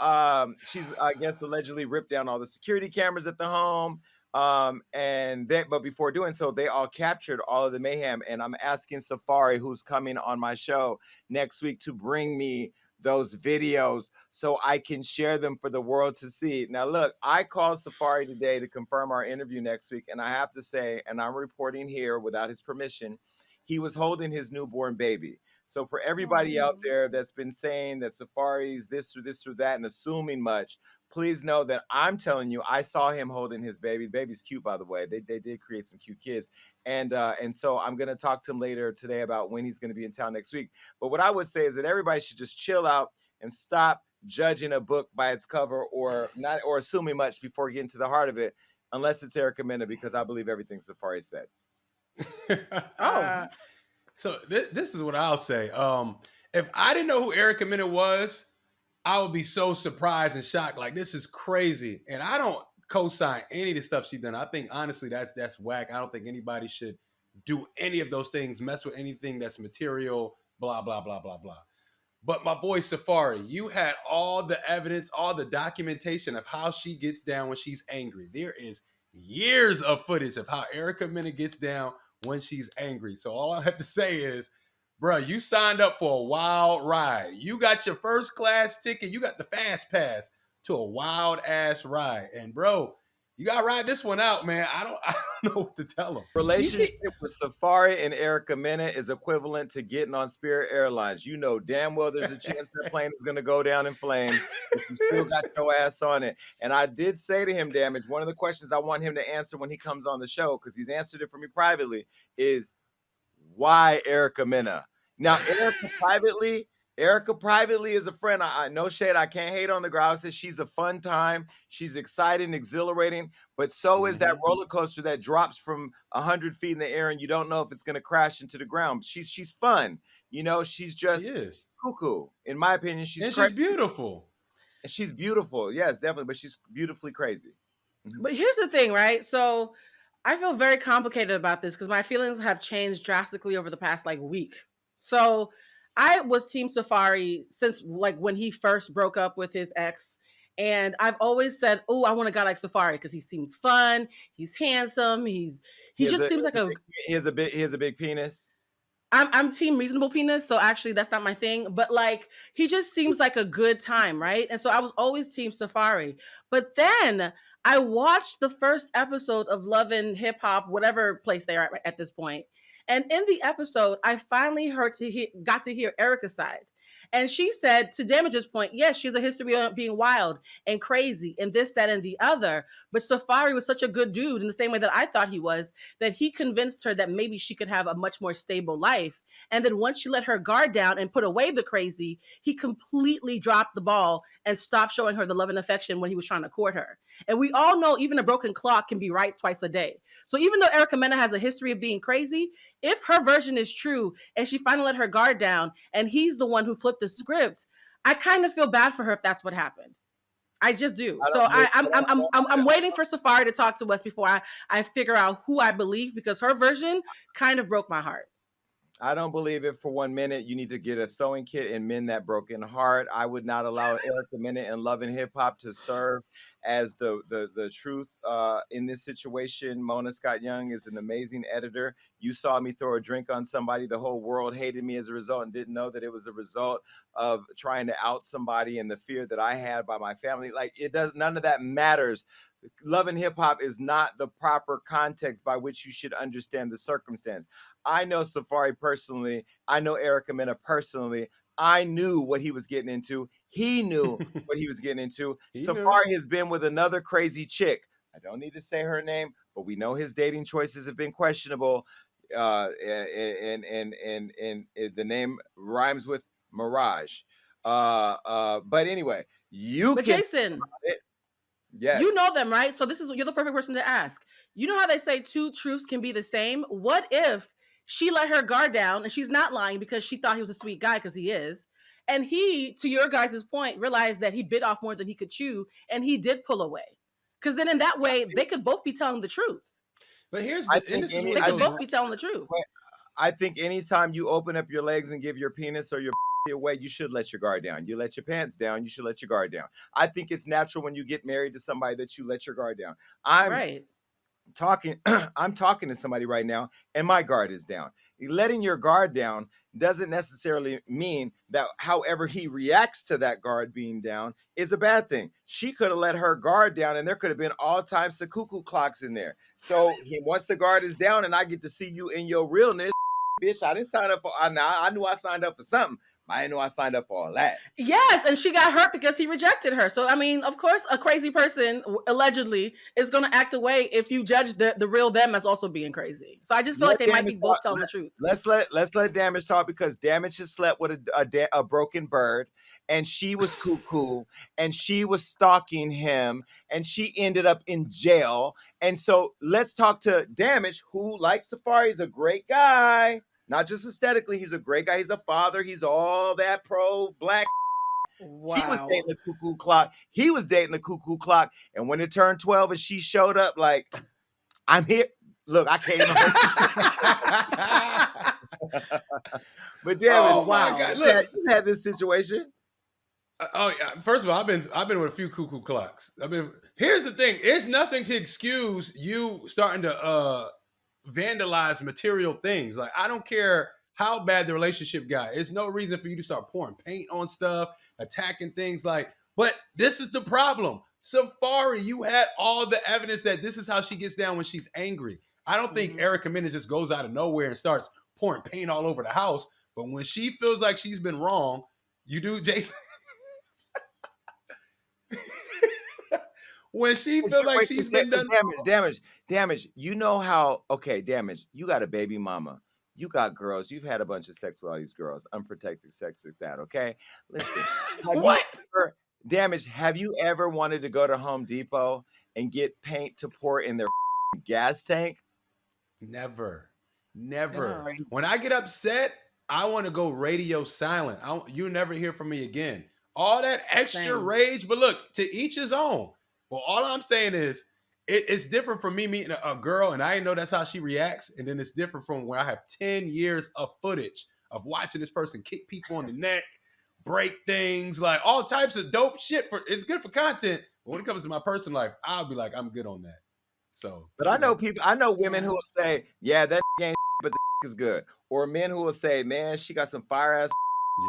she's, I guess, allegedly ripped down all the security cameras at the home. But before doing so, they all captured all of the mayhem. And I'm asking Safaree, who's coming on my show next week, to bring me those videos so I can share them for the world to see. Now, look, I called Safaree today to confirm our interview next week. And I have to say, and I'm reporting here without his permission, he was holding his newborn baby. So for everybody out there that's been saying that Safaree's this or that and assuming much, please know that I'm telling you, I saw him holding his baby. The baby's cute, by the way. They did create some cute kids. And so I'm going to talk to him later today about when he's going to be in town next week. But what I would say is that everybody should just chill out and stop judging a book by its cover or assuming much before getting to the heart of it, unless it's Erica Mena, because I believe everything Safaree said. Oh. So this is what I'll say. If I didn't know who Erica Mena was, I would be so surprised and shocked. Like, this is crazy. And I don't co-sign any of the stuff she's done. I think, honestly, that's whack. I don't think anybody should do any of those things, mess with anything that's material, blah, blah, blah, blah, blah. But my boy Safaree, you had all the evidence, all the documentation of how she gets down when she's angry. There is years of footage of how Erica Mena gets down when she's angry. So all I have to say is, bro, you signed up for a wild ride. You got your first class ticket. You got the fast pass to a wild ass ride. And bro, you gotta ride this one out, man. I don't know what to tell them. Relationship with Safaree and Erica Mena is equivalent to getting on Spirit Airlines. You know damn well there's a chance that plane is going to go down in flames, but you still got your ass on it. And I did say to him, Damage, one of the questions I want him to answer when he comes on the show, because he's answered it for me privately, is why Erica Mena? Now, Erica privately is a friend. I no shade. I can't hate on the girl. I said she's a fun time. She's exciting, exhilarating, but so is that roller coaster that drops from 100 feet in the air and you don't know if it's going to crash into the ground. She's fun. You know, she's just cuckoo. In my opinion, she's beautiful. And she's beautiful. Yes, definitely. But she's beautifully crazy. But here's the thing, right? So I feel very complicated about this because my feelings have changed drastically over the past week. So I was Team Safaree since when he first broke up with his ex. And I've always said, oh, I want a guy like Safaree because he seems fun. He's handsome. He just seems like he has a big penis. I'm Team Reasonable Penis, so actually that's not my thing. But he just seems like a good time, right? And so I was always Team Safaree. But then I watched the first episode of Love and Hip Hop, whatever place they are at this point. And in the episode, I finally got to hear Erica's side. And she said, to Damage's point, yes, she has a history of being wild and crazy and this, that, and the other. But Safaree was such a good dude in the same way that I thought he was, that he convinced her that maybe she could have a much more stable life. And then once she let her guard down and put away the crazy, he completely dropped the ball and stopped showing her the love and affection when he was trying to court her. And we all know even a broken clock can be right twice a day. So even though Erica Mena has a history of being crazy, if her version is true and she finally let her guard down and he's the one who flipped the script, I kind of feel bad for her if that's what happened. I just do. So I'm waiting for Safaree to talk to us before I figure out who I believe, because her version kind of broke my heart. I don't believe it for 1 minute. You need to get a sewing kit and mend that broken heart. I would not allow Erica Mena and Love and Hip Hop to serve as the truth in this situation. Mona Scott Young is an amazing editor. You saw me throw a drink on somebody. The whole world hated me as a result and didn't know that it was a result of trying to out somebody and the fear that I had by my family. None of that matters. Love and Hip Hop is not the proper context by which you should understand the circumstance. I know Safaree personally. I know Erica Mena personally. I knew what he was getting into. He knew what he was getting into. Safaree has been with another crazy chick. I don't need to say her name, but we know his dating choices have been questionable. And the name rhymes with Mirage. But anyway, Jason, yes. You know them, right? So you're the perfect person to ask. You know how they say two truths can be the same? What if she let her guard down and she's not lying because she thought he was a sweet guy, because he is, And he, to your guys' point, realized that he bit off more than he could chew, and he did pull away. Because then in that way, they could both be telling the truth. But here's I the, and think this is any, what They I could goes. both be telling the truth. I think anytime you open up your legs and give your penis or your away, you should let your guard down. You let your pants down, you should let your guard down. I think it's natural when you get married to somebody that you let your guard down. I'm Right. talking I'm talking to somebody right now and my guard is down. Letting your guard down doesn't necessarily mean that however he reacts to that guard being down is a bad thing. She could have let her guard down and there could have been all types of cuckoo clocks in there. So once the guard is down and I get to see you in your realness, bitch, I didn't sign up for I knew I signed up for something. I didn't know I signed up for all that. Yes, and she got hurt because he rejected her. So I mean, of course, a crazy person allegedly is going to act away if you judge the real them as also being crazy. So I just feel like they might be both telling the truth. Let's let Damage talk because Damage has slept with a broken bird, and she was cuckoo, and she was stalking him, and she ended up in jail. And so let's talk to Damage, who, like Safaree, is a great guy. Not just aesthetically, he's a great guy. He's a father. He's all that pro-black. Wow. He was dating a cuckoo clock. He was dating a cuckoo clock. And when it turned 12 and she showed up like, I'm here. Look, I can't even. But damn Oh it, my wow. God, look. You had this situation. Oh yeah. First of all, I've been with a few cuckoo clocks. Here's the thing. It's nothing to excuse you starting to vandalize material things. Like, I don't care how bad the relationship got. It's no reason for you to start pouring paint on stuff, attacking things. Like, but this is the problem. Safaree, you had all the evidence that this is how she gets down when she's angry. I don't think Erica Mena just goes out of nowhere and starts pouring paint all over the house. But when she feels like she's been wrong, you do, Jason. When she feels like she's been done Damage. You know how, okay, Damage, you got a baby mama. You got girls. You've had a bunch of sex with all these girls. Unprotected sex like that, okay? Listen. What? Damage, have you ever wanted to go to Home Depot and get paint to pour in their gas tank? Never. No. When I get upset, I want to go radio silent. You never hear from me again. All that extra Same. rage, but look, to each his own. Well, all I'm saying is it's different from me meeting a girl and I didn't know that's how she reacts. And then it's different from where I have 10 years of footage of watching this person kick people in the neck, break things, like all types of dope shit. It's good for content. But when it comes to my personal life, I'll be like, I'm good on that. So, but I know women who will say, yeah, that ain't but the is good. Or men who will say, man, she got some fire ass.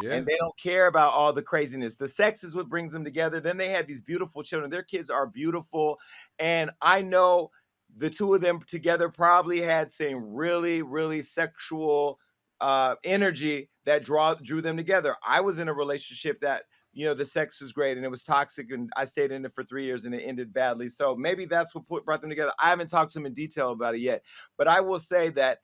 yeah. And they don't care about all the craziness. The sex is what brings them together. Then they had these beautiful children. Their kids are beautiful. And I know the two of them together probably had some really, really sexual energy that drew them together. I was in a relationship that, the sex was great and it was toxic. And I stayed in it for 3 years and it ended badly. So maybe that's what brought them together. I haven't talked to them in detail about it yet. But I will say that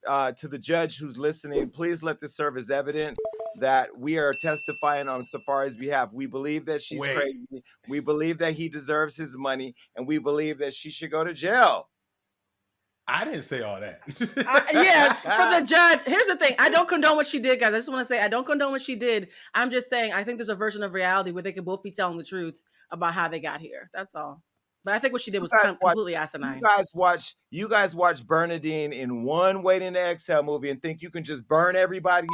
to the judge who's listening, please let this serve as evidence that we are testifying on Safaree's behalf. We believe that she's crazy. We believe that he deserves his money, and we believe that she should go to jail. I didn't say all that. Yeah, for the judge. Here's the thing. I don't condone what she did, guys. I just want to say I don't condone what she did. I'm just saying I think there's a version of reality where they could both be telling the truth about how they got here. That's all. But I think what she did was completely asinine. You guys watch Bernadine in one Waiting to Exhale movie and think you can just burn everybody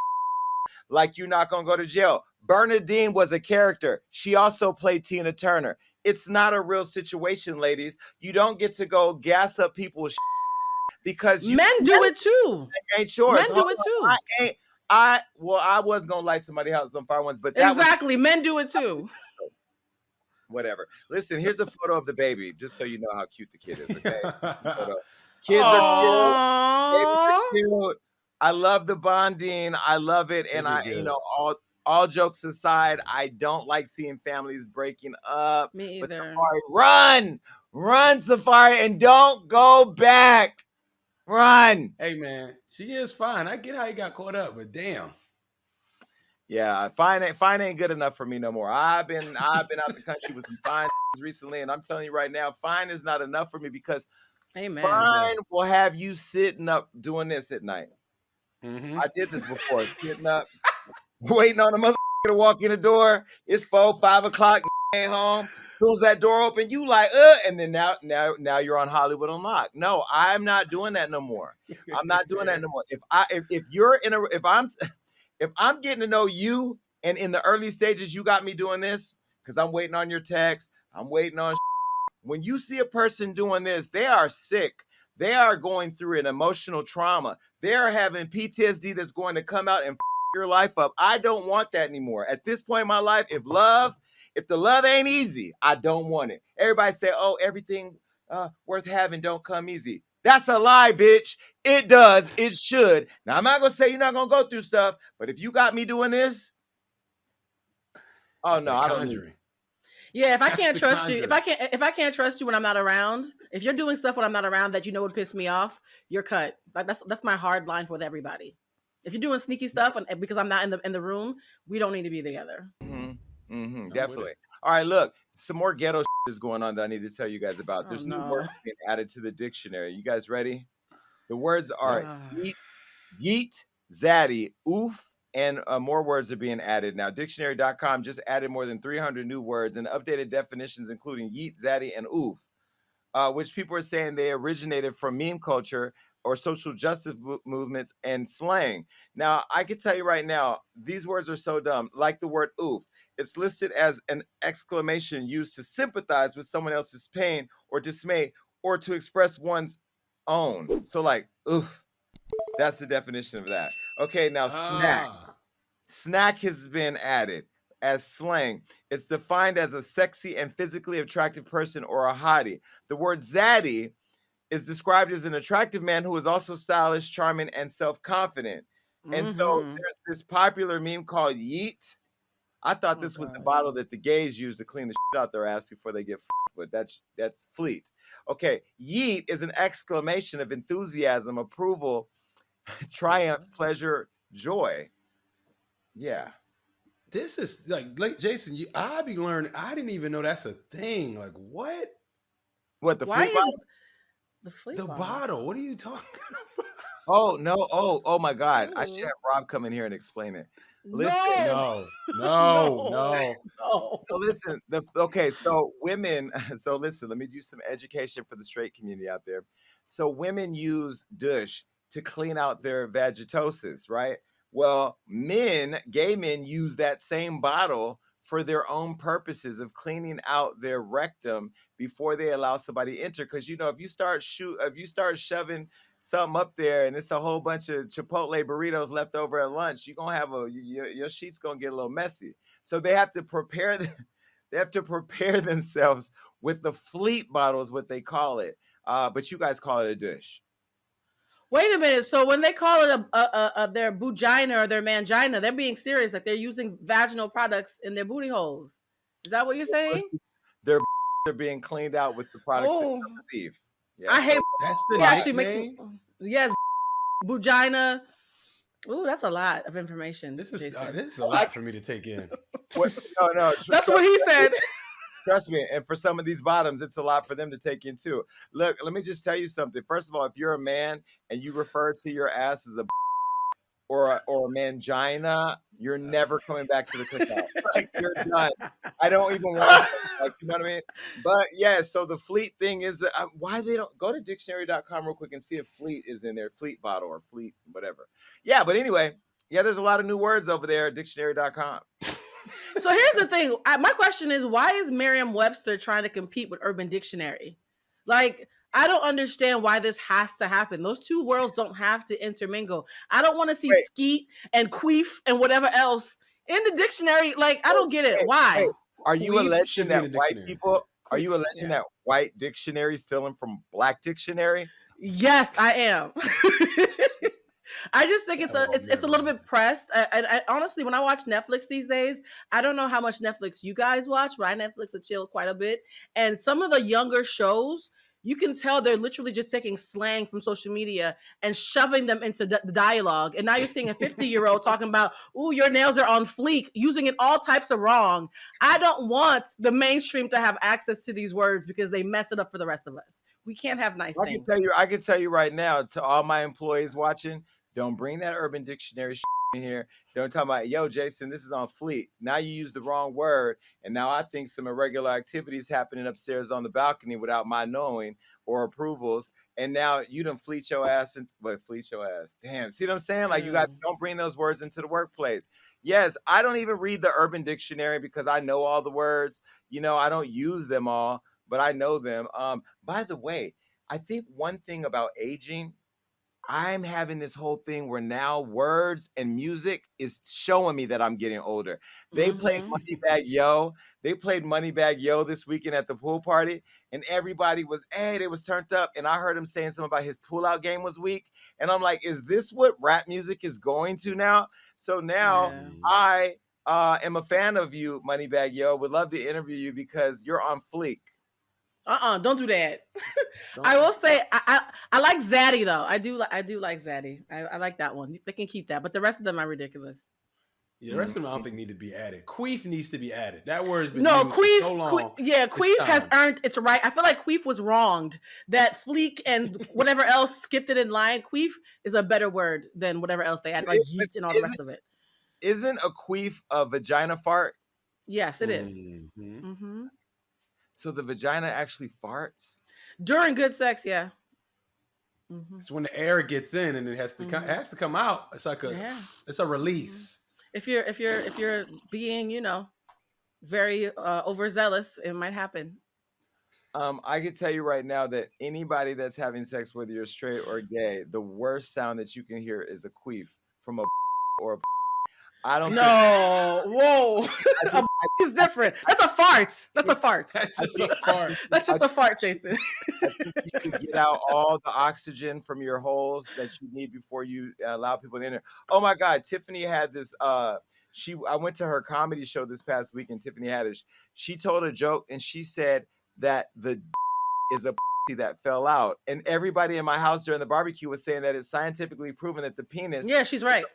like you're not going to go to jail. Bernadine was a character. She also played Tina Turner. It's not a real situation, ladies. You don't get to go gas up people's because men do it too. Ain't sure. Men do it too. I was going to light somebody's house on fire once, but exactly. Men do it too. Whatever. Listen, here's a photo of the baby, just so you know how cute the kid is, okay? Kids are cute. I love the bonding. I love it. And all jokes aside, I don't like seeing families breaking up. Me either. Safaree, run, Safaree, and don't go back. Run. Hey, man, she is fine. I get how you got caught up, but damn. Yeah, fine ain't good enough for me no more. I've been out the country with some fine recently, and I'm telling you right now, fine is not enough for me because fine will have you sitting up doing this at night. I did this before, sitting up, waiting on a mother gonna walk in the door. It's 4, 5 o'clock. Ain't home. As soon as that door open, you like, and then now you're on Hollywood Unlocked. No, I'm not doing that no more. I'm not doing that no more. If I'm getting to know you, and in the early stages you got me doing this, because I'm waiting on your text, I'm waiting on. When you see a person doing this, they are sick. They are going through an emotional trauma. They are having PTSD that's going to come out and your life up. I don't want that anymore. At this point in my life, if the love ain't easy, I don't want it. Everybody say, oh, everything worth having don't come easy. That's a lie, bitch. It does. It should. Now, I'm not going to say you're not going to go through stuff, but if you got me doing this, oh, It's no, like I don't need Conjuring. Yeah, if I That's can't the trust you, Conjuring. if I can't trust you when I'm not around, if you're doing stuff when I'm not around that you know would piss me off, you're cut. Like that's my hard line with everybody. If you're doing sneaky stuff and because I'm not in the room, we don't need to be together. Definitely. All right, look, some more ghetto is going on that I need to tell you guys about. Oh There's new no. words being added to the dictionary. You guys ready? The words are Uh, yeet, zaddy, oof, and more words are being added. Now, dictionary.com just added more than 300 new words and updated definitions, including yeet, zaddy, and oof, which people are saying they originated from meme culture or social justice movements and slang. Now, I can tell you right now, these words are so dumb. Like the word oof, it's listed as an exclamation used to sympathize with someone else's pain or dismay or to express one's own. So, like, oof, that's the definition of that. Okay, now snack. Ah. Snack has been added as slang. It's defined as a sexy and physically attractive person or a hottie. The word zaddy is described as an attractive man who is also stylish, charming, and self-confident. And so mm-hmm. there's this popular meme called Yeet. I thought Oh this was the god. bottle that the gays use to clean the shit out their ass before they get but that's Fleet. Okay, Yeet is an exclamation of enthusiasm, approval, triumph, What? pleasure, joy. Yeah. This is like Jason. I be learning. I didn't even know that's a thing. Like what? What, the Why Fleet is bottle? the flea The bottle? bottle. What are you talking about? Oh, no. Oh my God. I should Ooh. have Rob come in here and explain it. Listen, No. No, no, No. no. No. so listen, okay, so women, so listen, let me do some education for the straight community out there. So women use douche to clean out their vagitosis, right? Well, gay men use that same bottle for their own purposes of cleaning out their rectum before they allow somebody to enter. Because if you start shoving something up there and it's a whole bunch of Chipotle burritos left over at lunch, you're gonna have your sheets gonna get a little messy. So they have to prepare they have to prepare themselves with the Fleet bottle is what they call it. But you guys call it a dish. Wait a minute. So when they call it their vagina or their mangina, they're being serious. Like they're using vaginal products in their booty holes. Is that what you're saying? Their they're being cleaned out with the products that Oh, come receive. Yeah, I hate. so That's the We actually make some. nickname. Yes, vagina. Ooh, that's a lot of information, Jason. This is a I lot for me to take in. what no, That's what he said. trust me. And for some of these bottoms, it's a lot for them to take in too. Look, let me just tell you something. First of all, if you're a man and you refer to your ass as a or a mangina, you're never coming back to the cookout. Like you're done. I don't even want to, like, you know what I mean? But yeah, so the Fleet thing is why they don't go to dictionary.com real quick and see if Fleet is in there, Fleet bottle or Fleet, whatever. Yeah, but anyway, yeah, there's a lot of new words over there at dictionary.com. So here's the thing. My question is, why is Merriam-Webster trying to compete with Urban Dictionary? Like, I don't understand why this has to happen. Those two worlds don't have to intermingle. I don't want to see Wait, skeet and queef and whatever else in the dictionary. Like, I don't get it. wait, Why? are you Queef alleging should be in that the white dictionary. people? Are Queef. you alleging Yeah. that white dictionary stealing from black dictionary? Yes, I am. I just think it's a little bit pressed. I honestly, when I watch Netflix these days, I don't know how much Netflix you guys watch, but I Netflix and chill quite a bit. And some of the younger shows, you can tell they're literally just taking slang from social media and shoving them into the dialogue. And now you're seeing a 50-year-old talking about, "Ooh, your nails are on fleek," using it all types of wrong. I don't want the mainstream to have access to these words because they mess it up for the rest of us. We can't have nice things. I can tell you right now to all my employees watching, don't bring that Urban Dictionary here. Don't talk about, yo, Jason, this is on fleek. Now you use the wrong word, and now I think some irregular activities happening upstairs on the balcony without my knowing or approvals. And now you done fleet your ass and fleet your ass. Damn. See what I'm saying? Like, you guys don't bring those words into the workplace. Yes, I don't even read the Urban Dictionary because I know all the words. You know, I don't use them all, but I know them. By the way, I think one thing about aging, I'm having this whole thing where now words and music is showing me that I'm getting older. They played Moneybag Yo. They played Moneybag Yo this weekend at the pool party, and everybody was, hey, they was turned up. And I heard him saying something about his pull-out game was weak. And I'm like, is this what rap music is going to now? So now I am a fan of you, Moneybag Yo. Would love to interview you because you're on fleek. Don't do that. I will say I like Zaddy though. I do like Zaddy. I like that one. They can keep that, but the rest of them are ridiculous. Yeah, the rest of them I don't think need to be added. Queef needs to be added. That word's been No, used Queef. for so long. Queef has earned its right. I feel like Queef was wronged. That fleek and whatever else skipped it in line. Queef is a better word than whatever else they added, like yeet and all the rest of it. Isn't a queef a vagina fart? Yes, it is. So the vagina actually farts? During good sex, yeah. It's when the air gets in and it has to come out. It's like it's a release. If you're being, you know, very overzealous, it might happen. I can tell you right now that anybody that's having sex, whether you're straight or gay, the worst sound that you can hear is a queef from a or a. I don't know. Whoa. It's different. That's a fart. That's a fart. That's just a fart. That's just a fart, Jason. I think you should get out all the oxygen from your holes that you need before you allow people in there. Oh my God, Tiffany had this. I went to her comedy show this past week, and Tiffany Haddish. She told a joke, and she said that the is a that fell out, and everybody in my house during the barbecue was saying that it's scientifically proven that the penis. Yeah, she's right.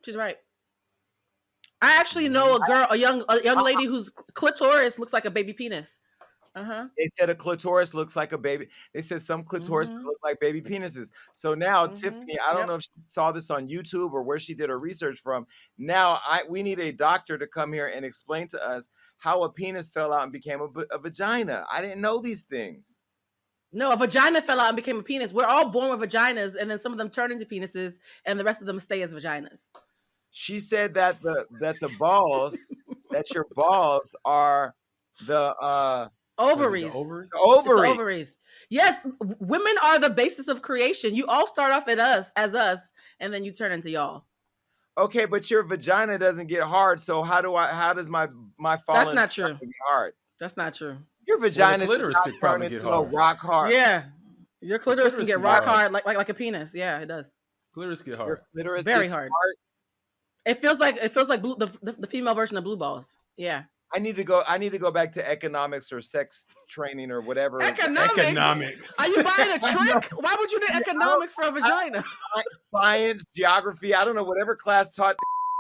She's right. I actually know a young lady whose clitoris looks like a baby penis. They said a clitoris looks like a baby. They said some clitorises look like baby penises. So now Tiffany, I don't know if she saw this on YouTube or where she did her research from. Now we need a doctor to come here and explain to us how a penis fell out and became a vagina. I didn't know these things. No, a vagina fell out and became a penis. We're all born with vaginas, and then some of them turn into penises, and the rest of them stay as vaginas. She said that the balls, that your balls are the ovaries. The ovaries. Yes, women are the basis of creation. You all start off as us, and then you turn into y'all. Okay, but your vagina doesn't get hard, so how does my falling? That's not true. Get hard? That's not true. Your vagina clitoris could probably get hard. Rock hard. Yeah, your clitoris can get rock hard like a penis. Yeah, it does. Clitoris get hard. Your clitoris very hard. It feels like the female version of blue balls. Yeah. I need to go back to economics or sex training or whatever. Economics. Are you buying a trick? Why would you need economics for a vagina? Science, geography. I don't know, whatever class taught.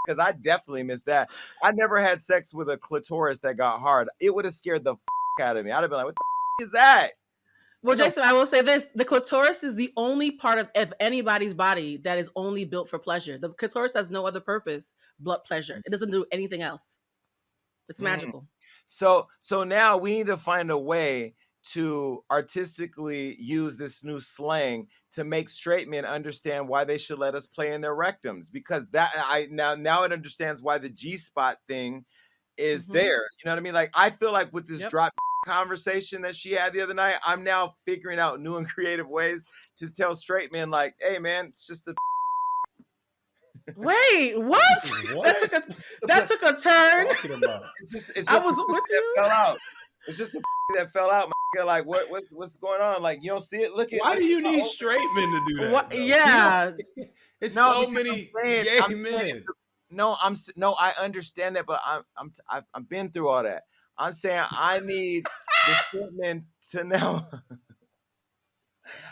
Because I definitely missed that. I never had sex with a clitoris that got hard. It would have scared the out of me. I'd have been like, what the is that? Well, Jason, I will say this. The clitoris is the only part of anybody's body that is only built for pleasure. The clitoris has no other purpose but pleasure. It doesn't do anything else. It's magical. So now we need to find a way to artistically use this new slang to make straight men understand why they should let us play in their rectums. Because now it understands why the G-spot thing is there. You know what I mean? Like, I feel like with this drop conversation that she had the other night, I'm now figuring out new and creative ways to tell straight men, like, hey man, it's just a wait, what? That took a turn. It's just I was with you. That fell out. It's just a that fell out. Like, what's going on? Like, you don't see it? Look at. Why do you need straight men to do that? What? Yeah, it's so many gay men. I understand that, but I've been through all that. I'm saying I need the straight men to know.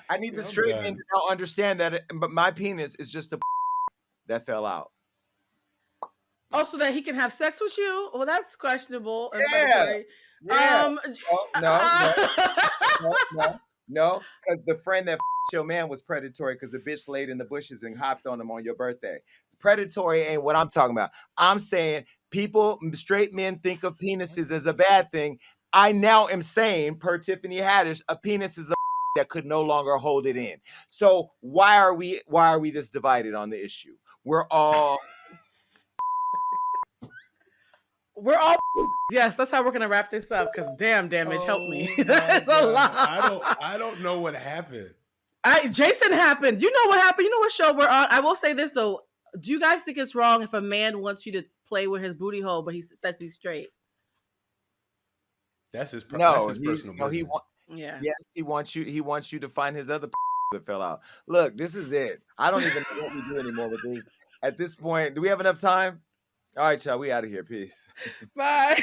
I need the straight men to now understand that, but my penis is just a that fell out. Oh, so that he can have sex with you? Well, that's questionable. Yeah. No, because the friend that your man was predatory because the bitch laid in the bushes and hopped on him on your birthday. Predatory ain't what I'm talking about. I'm saying people, straight men, think of penises as a bad thing. I now am saying, per Tiffany Haddish, a penis is a that could no longer hold it in. So why are we this divided on the issue? We're all yes. That's how we're gonna wrap this up. Because damn, damage, help me. Oh That's my a God. lot. I don't know what happened. Jason happened. You know what happened? You know what show we're on? I will say this though. Do you guys think it's wrong if a man wants you to play with his booty hole, but he says he's straight? That's his no, personal business. Yeah. yes, he wants you to find his other that fell out. Look, this is it. I don't even know what we do anymore with this. At this point, do we have enough time? All right, y'all, we out of here. Peace. Bye.